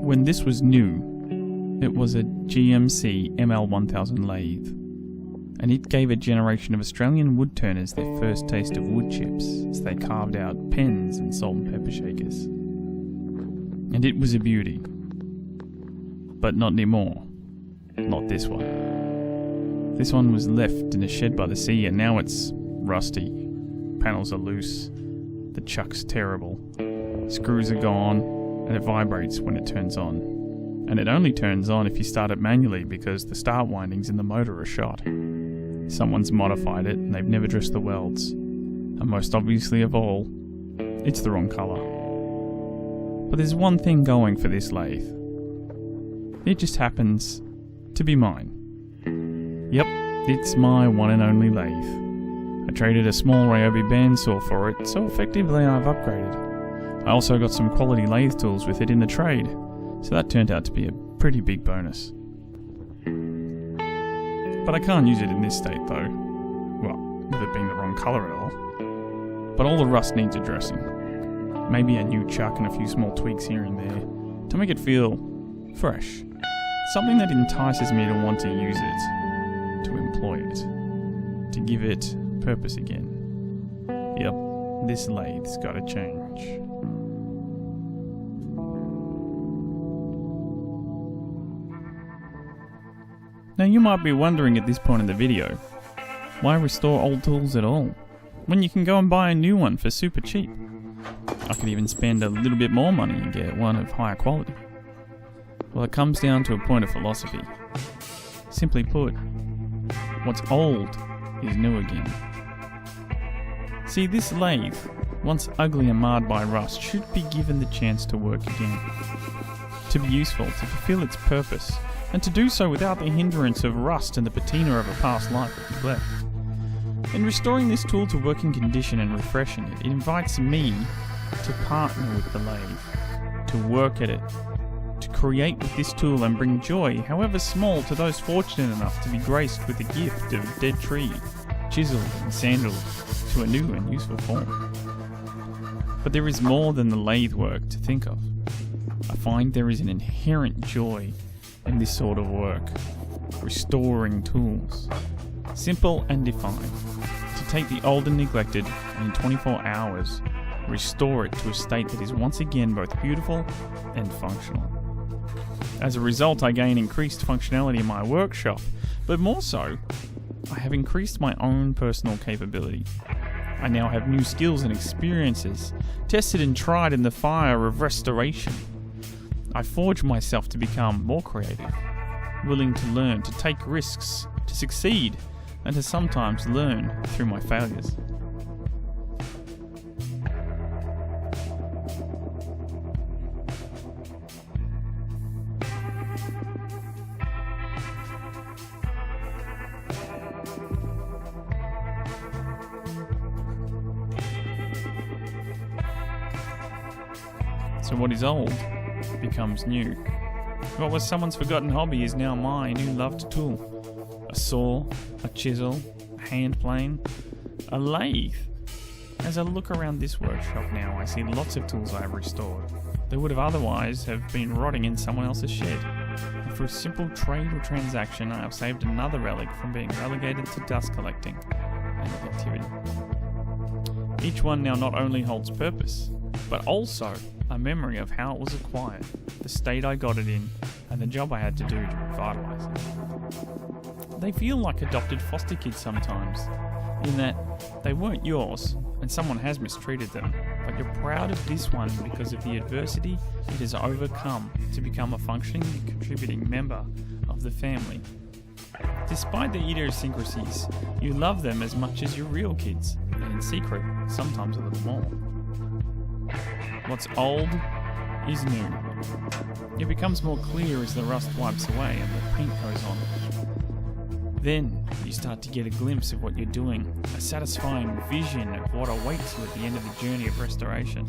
When this was new, it was a GMC ML1000 lathe, and it gave a generation of Australian woodturners their first taste of wood chips as they carved out pens and salt and pepper shakers. And it was a beauty. But not anymore. Not this one. This one was left in a shed by the sea, and now it's rusty. Panels are loose. The chuck's terrible. Screws are gone, and it vibrates when it turns on. And it only turns on if you start it manually because the start windings in the motor are shot. Someone's modified it and they've never dressed the welds. And most obviously of all, it's the wrong colour. But there's one thing going for this lathe. It just happens to be mine. Yep, it's my one and only lathe. I traded a small Ryobi bandsaw for it, so effectively I've upgraded. I also got some quality lathe tools with it in the trade, so that turned out to be a pretty big bonus. But I can't use it in this state though. Well, with it being the wrong colour at all. But all the rust needs addressing. Maybe a new chuck and a few small tweaks here and there to make it feel fresh. Something that entices me to want to use it, to employ it, to give it purpose again. Yep, this lathe's gotta change. Now you might be wondering at this point in the video, why restore old tools at all, when you can go and buy a new one for super cheap? I could even spend a little bit more money and get one of higher quality. Well, it comes down to a point of philosophy. Simply put, what's old is new again. See, this lathe, once ugly and marred by rust, should be given the chance to work again. To be useful, to fulfill its purpose, and to do so without the hindrance of rust and the patina of a past life of neglect. In restoring this tool to working condition and refreshing it, it invites me to partner with the lathe, to work at it, to create with this tool and bring joy, however small, to those fortunate enough to be graced with the gift of dead tree, chiseled and sandaled to a new and useful form. But there is more than the lathe work to think of. I find there is an inherent joy in this sort of work, restoring tools. Simple and defined. To take the old and neglected and in 24 hours restore it to a state that is once again both beautiful and functional. As a result, I gain increased functionality in my workshop, but more so, I have increased my own personal capability. I now have new skills and experiences, tested and tried in the fire of restoration. I forge myself to become more creative, willing to learn, to take risks, to succeed, and to sometimes learn through my failures. So what is old becomes new. What was someone's forgotten hobby is now my new loved tool. A saw, a chisel, a hand plane, a lathe. As I look around this workshop now, I see lots of tools I have restored that would have otherwise have been rotting in someone else's shed. And for a simple trade or transaction, I have saved another relic from being relegated to dust collecting and activity. Each one now not only holds purpose, but also a memory of how it was acquired, the state I got it in, and the job I had to do to revitalize it. They feel like adopted foster kids sometimes, in that they weren't yours, and someone has mistreated them, but you're proud of this one because of the adversity it has overcome to become a functioning and contributing member of the family. Despite the idiosyncrasies, you love them as much as your real kids, and in secret, sometimes a little more. What's old is new. It becomes more clear as the rust wipes away and the paint goes on. Then you start to get a glimpse of what you're doing, a satisfying vision of what awaits you at the end of the journey of restoration.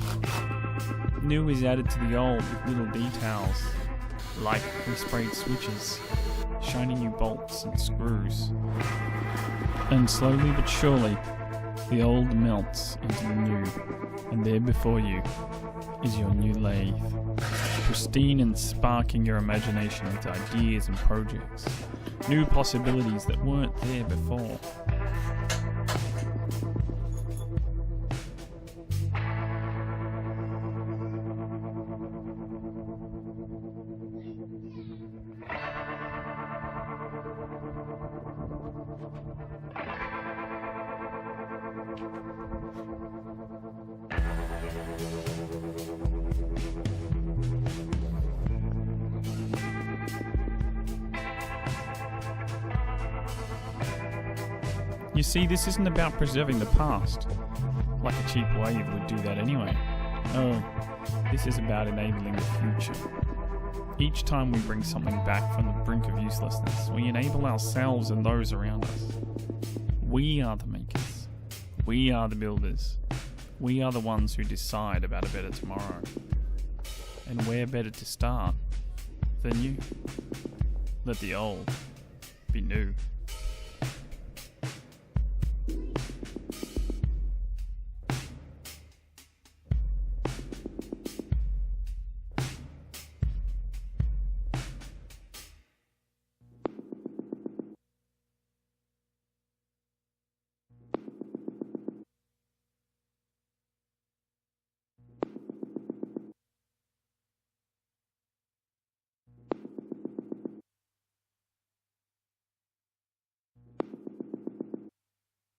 New is added to the old with little details, like resprayed switches, shiny new bolts and screws. And slowly but surely, The old melts into the new, and there before you is your new lathe, pristine and sparking your imagination with ideas and projects, new possibilities that weren't there before. You see, this isn't about preserving the past, like a cheap wave would do that anyway. No, this is about enabling the future. Each time we bring something back from the brink of uselessness, we enable ourselves and those around us. We are the makers. We are the builders. We are the ones who decide about a better tomorrow. And where better to start than you? Let the old be new.